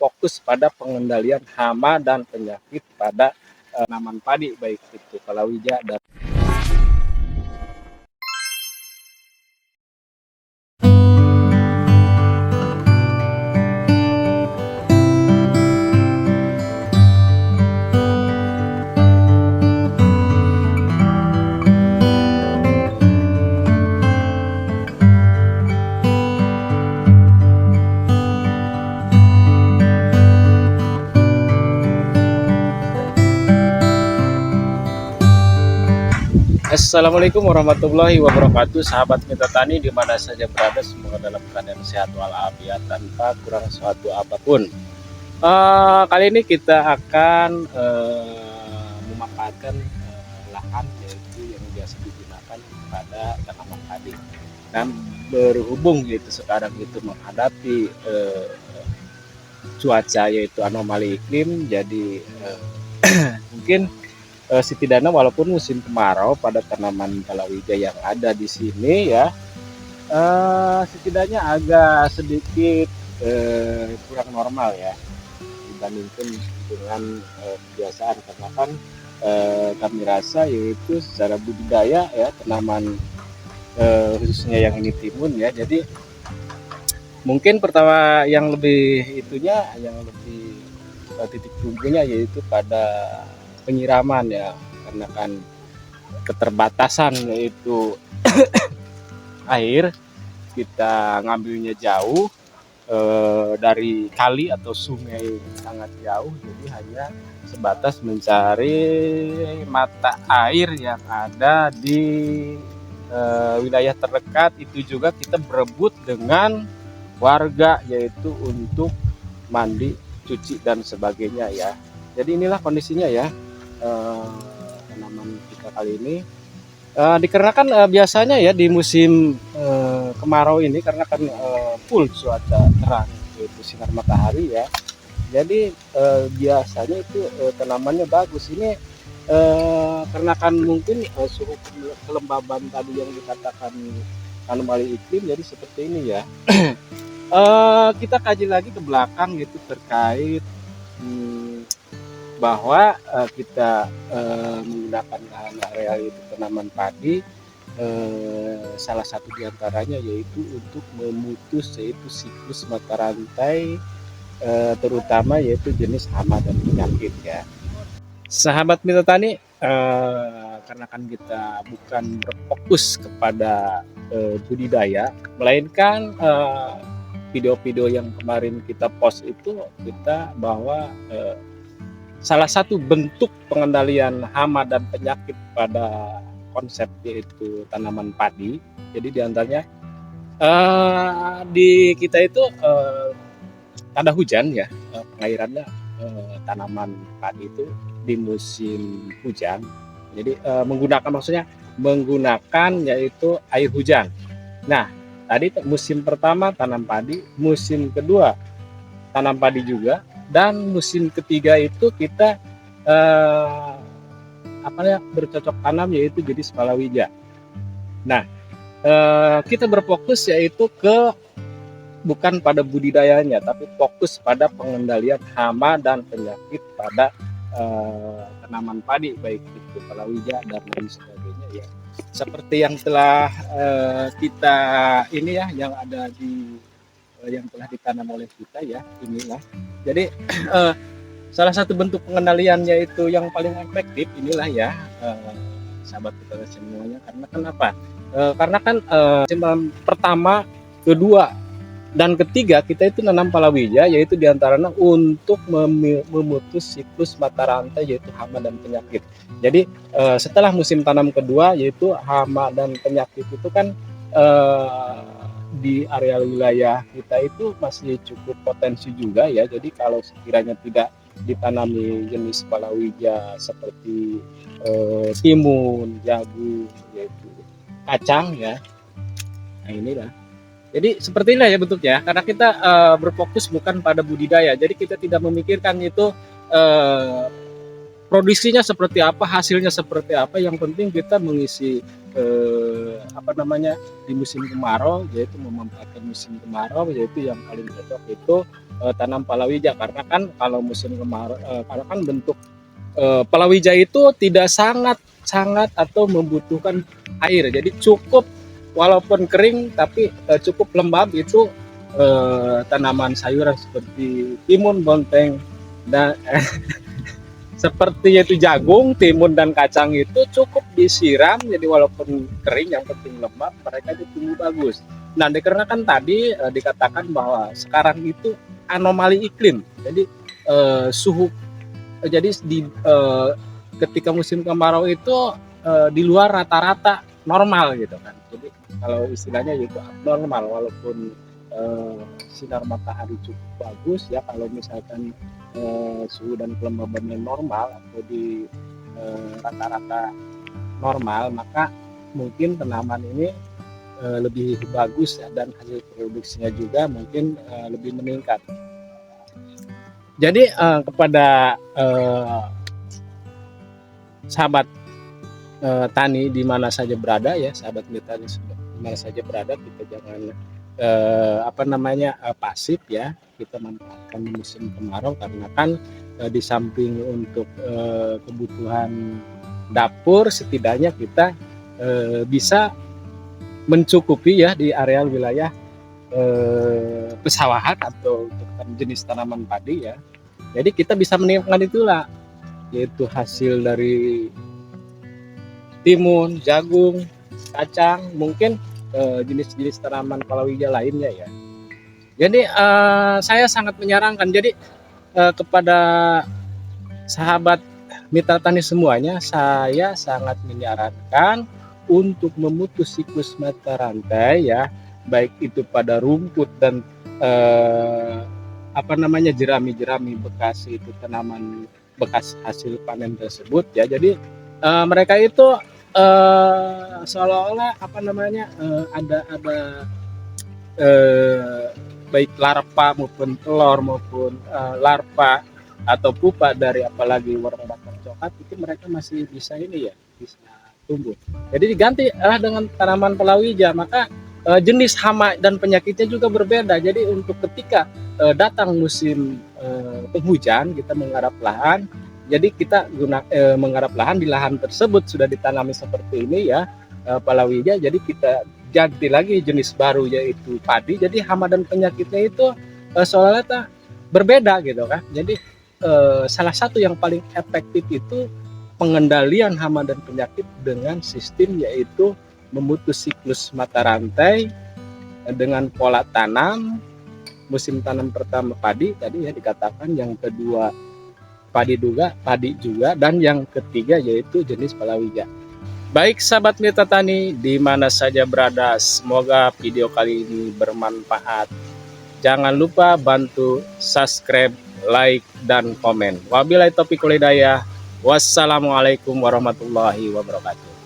fokus pada pengendalian hama dan penyakit pada tanaman padi, baik itu palawija dan Assalamualaikum warahmatullahi wabarakatuh, sahabat mitra tani di mana saja berada, semoga dalam keadaan sehat walafiat tanpa kurang suatu apapun. Kali ini kita akan memanfaatkan lahan yaitu yang biasa digunakan pada tanaman padi. Dan berhubung yaitu sekarang itu menghadapi cuaca yaitu anomali iklim, jadi mungkin setidaknya walaupun musim kemarau pada tanaman palawija yang ada di sini ya, setidaknya agak sedikit kurang normal ya dibandingkan dengan kebiasaan, karena kan kami rasa yaitu secara budidaya ya tanaman khususnya yang ini timun ya, jadi mungkin pertama yang lebih itunya, yang lebih titik tumpunya yaitu pada penyiraman ya, karena kan keterbatasan yaitu air, kita ngambilnya jauh dari kali atau sungai sangat jauh, jadi hanya sebatas mencari mata air yang ada di wilayah terdekat. Itu juga kita berebut dengan warga yaitu untuk mandi, cuci dan sebagainya ya. Jadi inilah kondisinya ya tanaman kita kali ini, dikarenakan biasanya ya di musim kemarau ini karena kan full cuaca terang yaitu sinar matahari ya, jadi biasanya itu tanamannya bagus. Ini karena kan mungkin suhu kelembaban tadi yang dikatakan anomali iklim, jadi seperti ini ya. Kita kaji lagi ke belakang gitu terkait bahwa kita menggunakan lahan area itu tanaman padi, salah satu diantaranya yaitu untuk memutus yaitu siklus mata rantai, terutama yaitu jenis hama dan penyakit ya. Sahabat mitra tani, karena kan kita bukan berfokus kepada budidaya, melainkan video-video yang kemarin kita post itu kita bahwa salah satu bentuk pengendalian hama dan penyakit pada konsep yaitu tanaman padi. Jadi diantaranya di kita itu tanda hujan ya, pengairannya tanaman padi itu di musim hujan. Jadi menggunakan yaitu air hujan. Nah, tadi musim pertama tanam padi, musim kedua tanam padi juga, dan musim ketiga itu kita bercocok tanam yaitu jenis palawija. Nah, kita berfokus yaitu bukan pada budidayanya, tapi fokus pada pengendalian hama dan penyakit pada tanaman padi, baik itu palawija dan lain sebagainya ya. Seperti yang telah kita ini ya, yang ada di yang telah ditanam oleh kita ya, inilah. Jadi salah satu bentuk pengendaliannya itu yang paling efektif inilah ya, sahabat kita semuanya. Karena kenapa? Karena kan pertama, kedua dan ketiga kita itu nanam palawija, yaitu diantaranya untuk memutus siklus mata rantai yaitu hama dan penyakit. Jadi setelah musim tanam kedua yaitu hama dan penyakit itu kan di area wilayah kita itu masih cukup potensi juga ya. Jadi kalau sekiranya tidak ditanami jenis palawija seperti timun, jagung, yaitu kacang ya, nah inilah. Jadi seperti inilah ya bentuknya, karena kita berfokus bukan pada budidaya, jadi kita tidak memikirkan itu produksinya seperti apa, hasilnya seperti apa, yang penting kita mengisi di musim kemarau, yaitu memanfaatkan musim kemarau, yaitu yang paling cocok itu tanam palawija. Karena kan kalau musim kemarau, karena kan bentuk palawija itu tidak sangat sangat atau membutuhkan air, jadi cukup walaupun kering tapi cukup lembab itu tanaman sayuran seperti timun, bonteng, dan seperti itu jagung, timun dan kacang itu cukup disiram, jadi walaupun kering yang penting lembab, mereka itu tumbuh bagus. Nah, dikarenakan tadi dikatakan bahwa sekarang itu anomali iklim, jadi suhu jadi ketika musim kemarau itu di luar rata-rata normal gitu kan. Jadi kalau istilahnya itu abnormal, walaupun sinar matahari cukup bagus ya, kalau misalkan suhu dan kelembabannya normal atau di rata-rata normal, maka mungkin tanaman ini lebih bagus ya, dan hasil produksinya juga mungkin lebih meningkat. Jadi kepada sahabat tani di mana saja berada ya, sahabat tani di mana saja berada, kita jangan pasif ya, kita manfaatkan musim kemarau, karena kan di samping untuk kebutuhan dapur, setidaknya kita bisa mencukupi ya di areal wilayah pesawahan atau jenis tanaman padi ya. Jadi kita bisa menikmati itulah, yaitu hasil dari timun, jagung, kacang, mungkin jenis-jenis tanaman palawija lainnya ya. Jadi saya sangat menyarankan, jadi kepada sahabat mitra tani semuanya, saya sangat menyarankan untuk memutus siklus mata rantai ya, baik itu pada rumput dan jerami-jerami bekas itu tanaman bekas hasil panen tersebut ya. Jadi mereka itu seolah-olah ada baik larva maupun telur maupun larva atau pupa dari apalagi warna batang coklat, itu mereka masih bisa bisa tumbuh. Jadi diganti dengan tanaman palawija, maka jenis hama dan penyakitnya juga berbeda. Jadi untuk ketika datang musim penghujan, kita menggarap lahan. Jadi kita menggarap lahan, di lahan tersebut sudah ditanami seperti ini ya, palawija. Jadi kita ganti lagi jenis baru yaitu padi. Jadi hama dan penyakitnya itu seolah-olah berbeda gitu kan. Jadi salah satu yang paling efektif itu pengendalian hama dan penyakit dengan sistem yaitu memutus siklus mata rantai dengan pola tanam. Musim tanam pertama padi tadi ya dikatakan, yang kedua padi juga, dan yang ketiga yaitu jenis palawija. Baik sahabat mitra tani di mana saja berada, semoga video kali ini bermanfaat. Jangan lupa bantu subscribe, like, dan komen. Wabillahi taufiq wal hidayah. Wassalamualaikum warahmatullahi wabarakatuh.